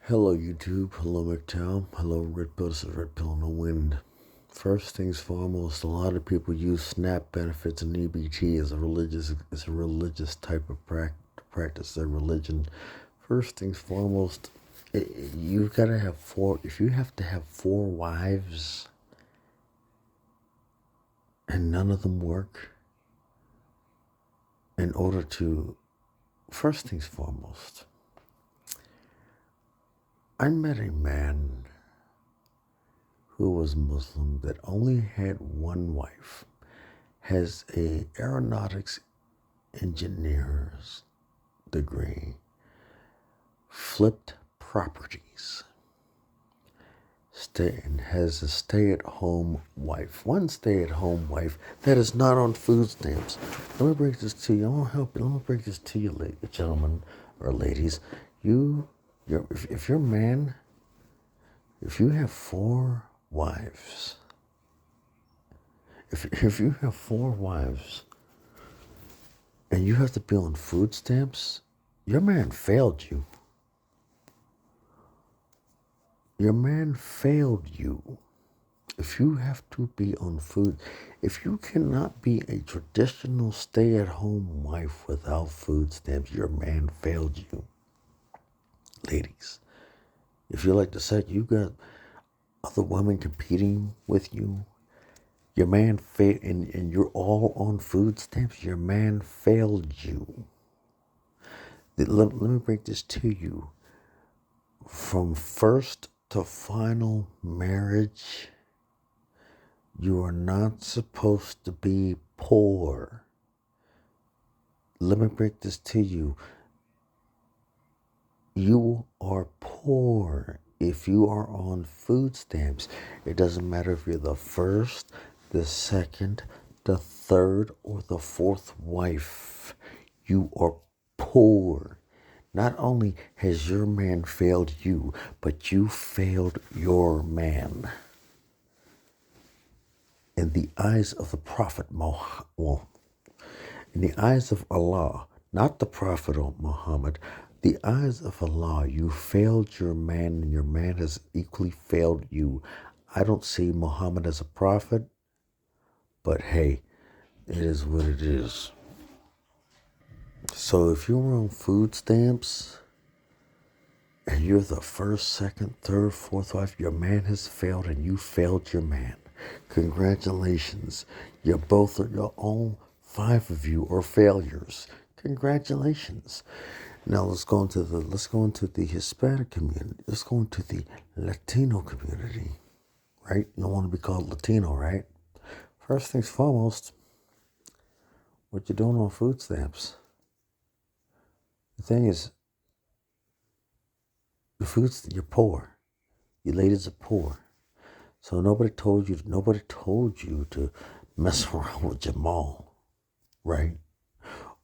Hello YouTube, hello McTown, hello Red Pill, this is Red Pill in the Wind. First things foremost, a lot of people use SNAP benefits and EBT as a religious type of practice, their religion. First things foremost, you've got to have if you have to have 4 wives and none of them work in order to, first things foremost, I met a man who was Muslim that only had one wife, has a aeronautics engineer's degree, flipped properties, and has a stay-at-home wife. One stay-at-home wife that is not on food stamps. Let me break this to you. I want to help you. Let me break this to you, gentlemen or ladies. If you're a man, if you have 4 wives, if you have 4 wives and you have to be on food stamps, your man failed you. Your man failed you. If you have to be on food, if you cannot be a traditional stay-at-home wife without food stamps, your man failed you. Ladies, if you like to say you got other women competing with you, your man failed, and you're all on food stamps, your man failed you. Let me break this to you. From first to final marriage, you are not supposed to be poor. Let me break this to you. You are poor if you are on food stamps. It doesn't matter if you're the first, the second, the third, or the fourth wife. You are poor. Not only has your man failed you, but you failed your man. In the eyes of the Prophet Muhammad, in the eyes of Allah, not the Prophet Muhammad, the eyes of Allah, you failed your man and your man has equally failed you. I don't see Muhammad as a prophet, but hey, it is what it is. So if you're on food stamps and you're the first, second, third, fourth wife, your man has failed and you failed your man. Congratulations. You're both, all 5 of you are failures. Congratulations. Now let's go into the Hispanic community. Let's go into the Latino community, right? You don't want to be called Latino, right? First things foremost, what you doing on food stamps? The thing is, you're poor. You ladies are poor. So nobody told you to mess around with Jamal, right?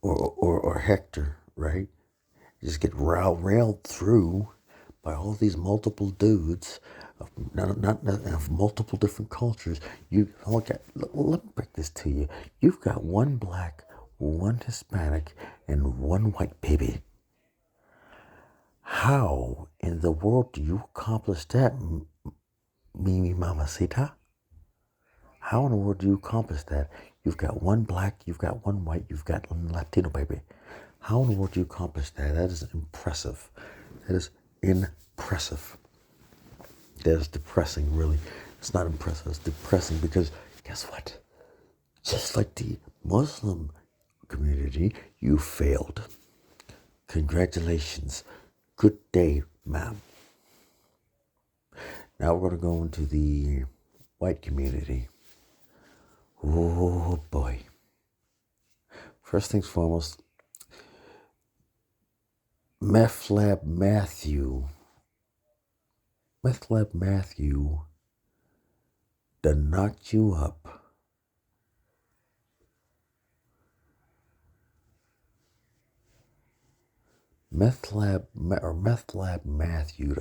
Or Hector, right? Just get railed through by all these multiple dudes of multiple different cultures. Let me break this to you. You've got 1 black, 1 Hispanic, and 1 white baby. How in the world do you accomplish that, Mimi Mamacita? How in the world do you accomplish that? You've got 1 black, you've got 1 white, you've got 1 Latino baby. How in the world do you accomplish that? That is impressive. That is impressive. That is depressing, really. It's not impressive, it's depressing because guess what? Just like the Muslim community, you failed. Congratulations. Good day, ma'am. Now we're going to go into the white community. Oh boy. First things foremost, Meth Lab Matthew done knocked you up. Meth Lab Matthew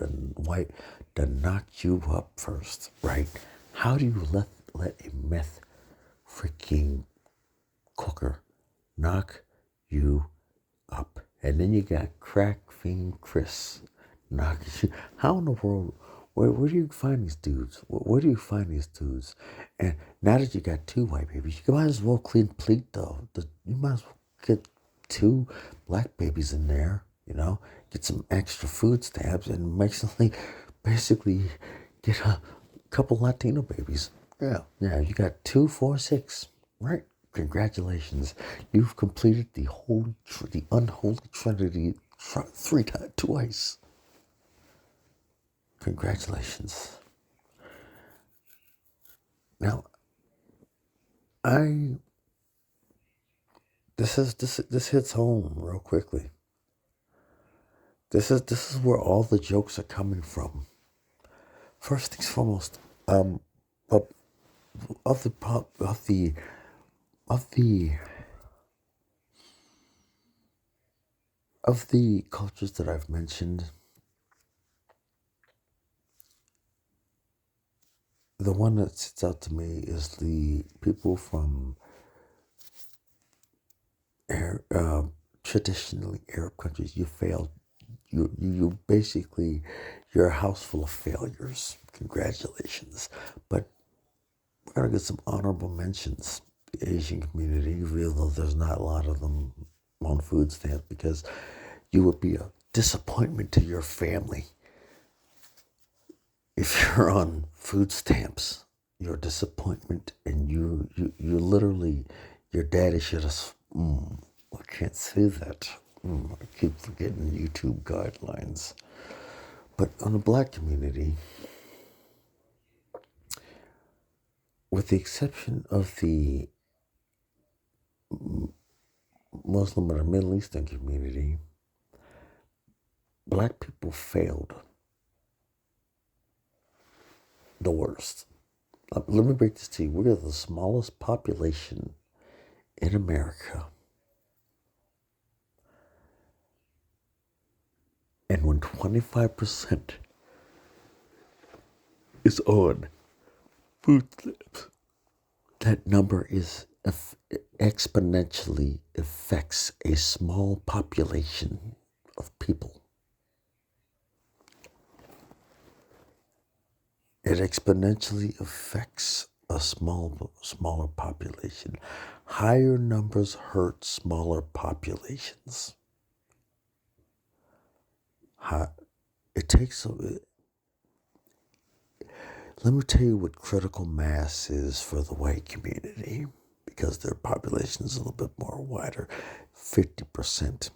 done knocked you up first, right? How do you let a meth freaking cooker knock you up? And then you got crack fiend Chris Knock you. How in the world? Where do you find these dudes? Where do you find these dudes? And now that you got two white babies, you might as well complete you might as well get two black babies in there. You know, get some extra food stamps and basically get a couple Latino babies. Yeah, yeah. You got 2, 4, 6. Right. Congratulations. You've completed the unholy trinity three times, twice. Congratulations. Now, I this hits home real quickly. This is where all the jokes are coming from. First things foremost, of of the of the of the of the cultures that I've mentioned, the one that sits out to me is the people from traditionally Arab countries. You failed. You basically, you're a house full of failures. Congratulations. But we're gonna get some honorable mentions. The Asian community, even though there's not a lot of them on food stamps, because you would be a disappointment to your family if you're on food stamps. You're a disappointment, and you literally, your daddy should have. I can't say that. I keep forgetting YouTube guidelines. But on the black community, with the exception of the Muslim or Middle Eastern community, black people failed the worst. Let me break this to you. We're the smallest population in America. And when 25% is on food stamps, that number is exponentially affects a small population of people. It exponentially affects a smaller population. Higher numbers hurt smaller populations. It takes let me tell you what critical mass is for the white community, because their population is a little bit more wider. 50%.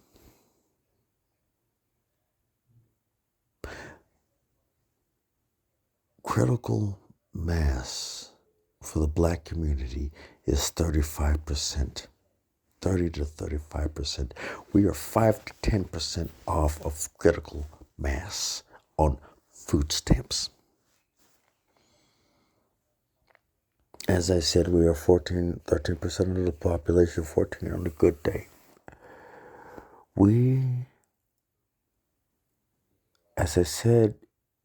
Critical mass for the black community is 35%. 30 to 35%. We are 5 to 10% off of critical mass on food stamps. As I said, we are 13% of the population, 14 on a good day. As I said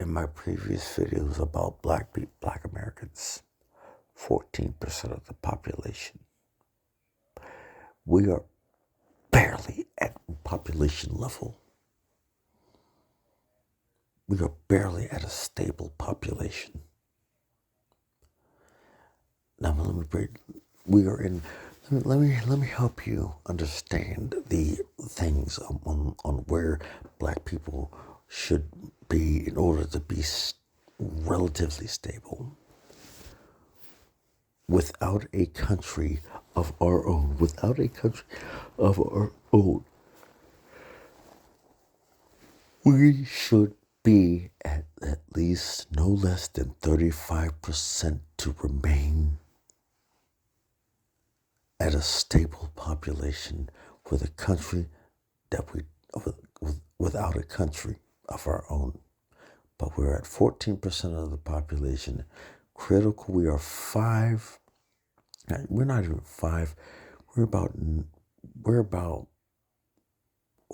in my previous videos about black Americans, 14% of the population. We are barely at population level. We are barely at a stable population. Now let me break. We are in. Let me help you understand the things on where black people should be in order to be relatively stable. Without a country of our own, we should be at least no less than 35% to remain at a stable population with a country without a country of our own. But we're at 14% of the population. Critical, we are 5. We're not even 5. We're about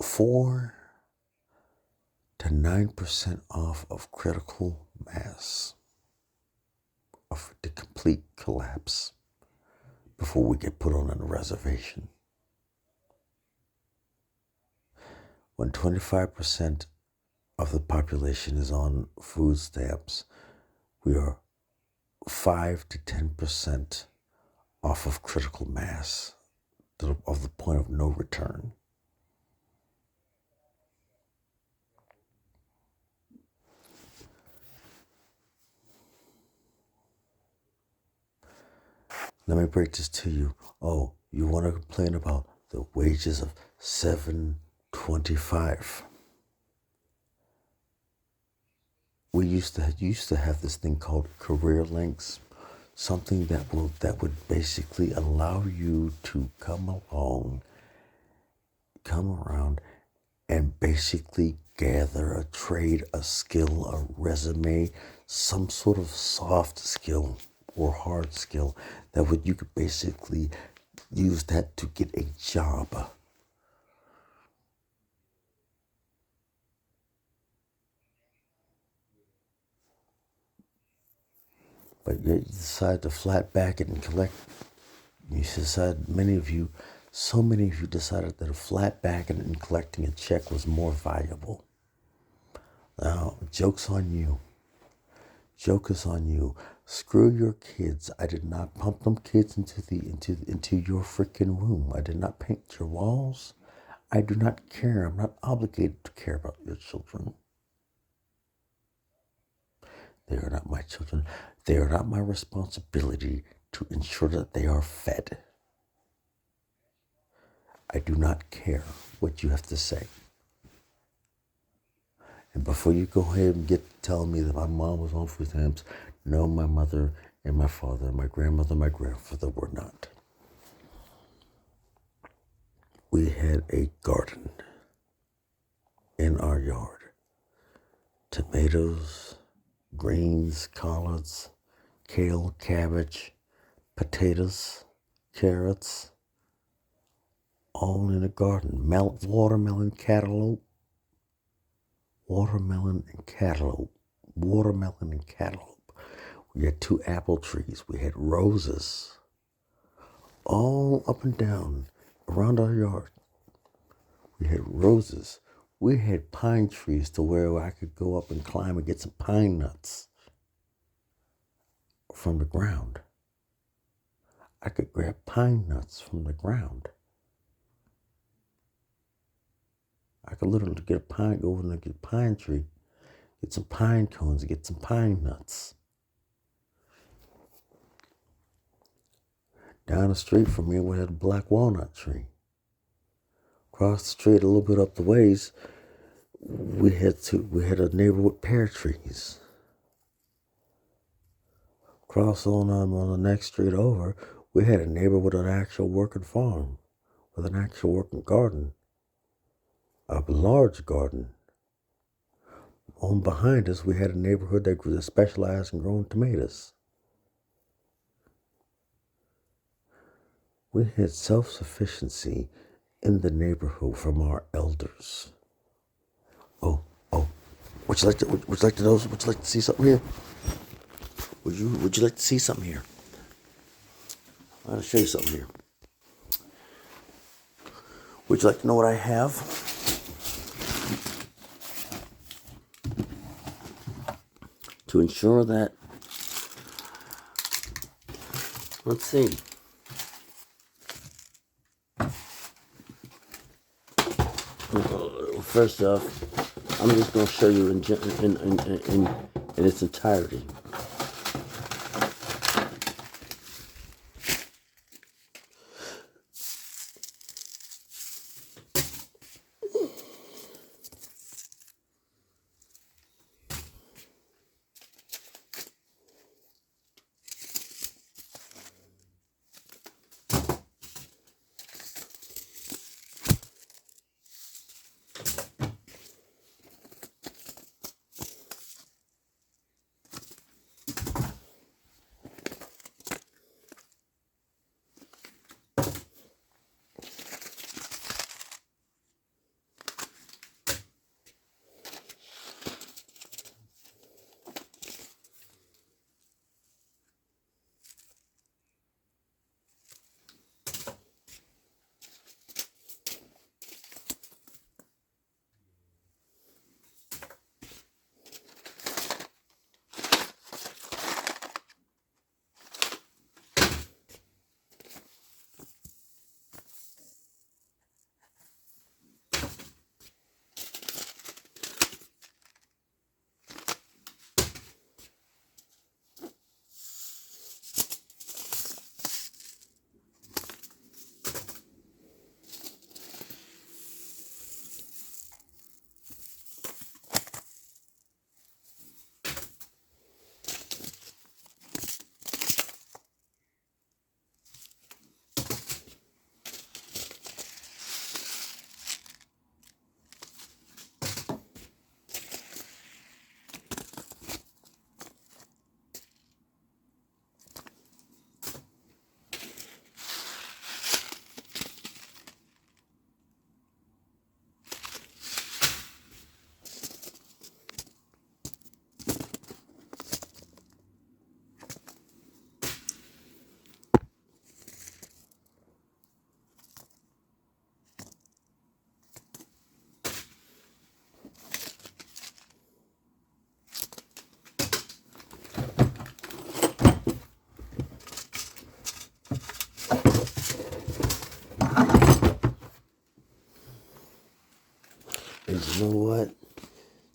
4 to 9% off of critical mass, of the complete collapse, before we get put on a reservation. When 25% of the population is on food stamps, we are 5 to 10% off of critical mass, of the point of no return. Let me break this to you. Oh, you want to complain about the wages of $7.25? We used to have this thing called career links, something that would basically allow you to come around, and basically gather a trade, a skill, a resume, some sort of soft skill or hard skill you could basically use that to get a job. But yet you decide to flat back it and collect. You decide, so many of you decided that a flat back and collecting a check was more valuable. Now, joke's on you. Joke is on you. Screw your kids. I did not pump them kids into your freaking room. I did not paint your walls. I do not care. I'm not obligated to care about your children. They are not my children. They are not my responsibility to ensure that they are fed. I do not care what you have to say. And before you go ahead and get telling me that my mom was on food stamps, no, my mother and my father, my grandmother, my grandfather were not. We had a garden in our yard. Tomatoes, greens, collards, kale, cabbage, potatoes, carrots, all in a garden. Watermelon, cantaloupe. We had 2 apple trees. We had roses all up and down around our yard. We had roses. We had pine trees to where I could go up and climb and get some pine nuts from the ground. I could grab pine nuts from the ground. I could literally go over and get a pine tree, get some pine cones, get some pine nuts. Down the street from me, we had a black walnut tree. Across the street, a little bit up the ways, we had a neighbor with pear trees. Across on the next street over, we had a neighbor with an actual working farm, with an actual working garden, a large garden. On behind us, we had a neighborhood that specialized in growing tomatoes. We had self-sufficiency in the neighborhood from our elders. Oh, would you like to see something here? Would you like to see something here? I'll show you something here. Would you like to know what I have? To ensure that, let's see. First off, I'm just going to show you in its entirety.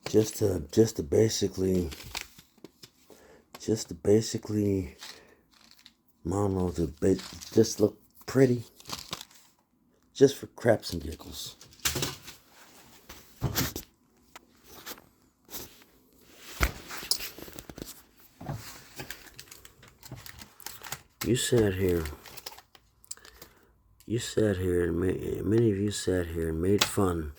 just to basically, I don't know, just look pretty, just for craps and giggles. You sat here, and many of you sat here and made fun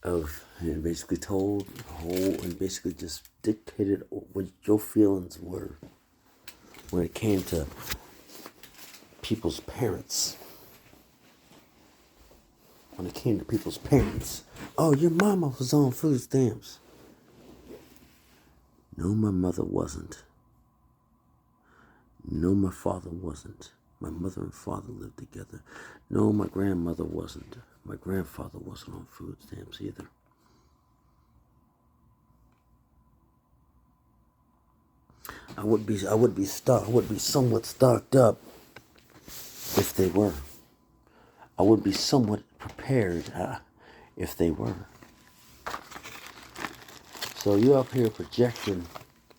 of, and basically told and basically just dictated what your feelings were when it came to people's parents. Oh, your mama was on food stamps. No, my mother wasn't. No, my father wasn't. My mother and father lived together. No, my grandmother wasn't. My grandfather wasn't on food stamps either. I would be somewhat stocked up if they were. I would be somewhat prepared if they were. So you're up here projecting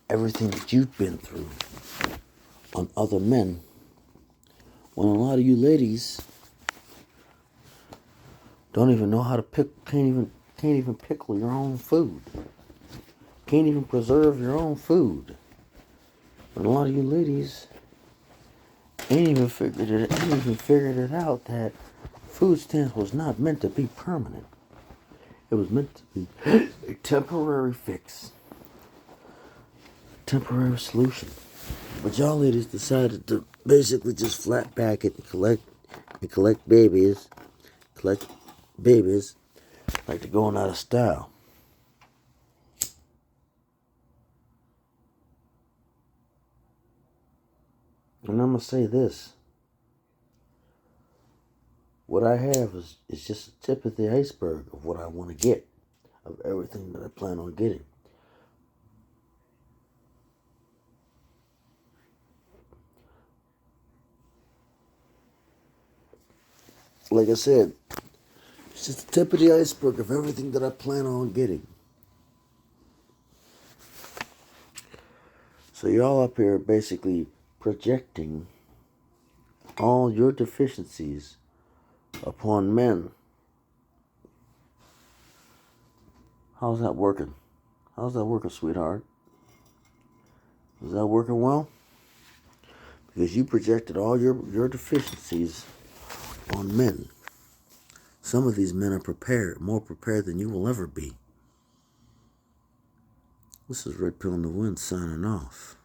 everything that you've been through on other men, when a lot of you ladies don't even know how to can't even pickle your own food, can't even preserve your own food. But a lot of you ladies ain't even figured it out that food stamps was not meant to be permanent. It was meant to be a temporary fix, temporary solution. But y'all ladies decided to basically just flat back it and collect babies like they're going out of style. And I'm gonna say this. What I have is just the tip of the iceberg of what I want to get, of everything that I plan on getting. Like I said, it's just the tip of the iceberg of everything that I plan on getting. So y'all up here basically projecting all your deficiencies upon men. How's that working? How's that working, sweetheart? Is that working well? Because you projected all your deficiencies on men. Some of these men are more prepared than you will ever be. This is Red Pill in the Wind signing off.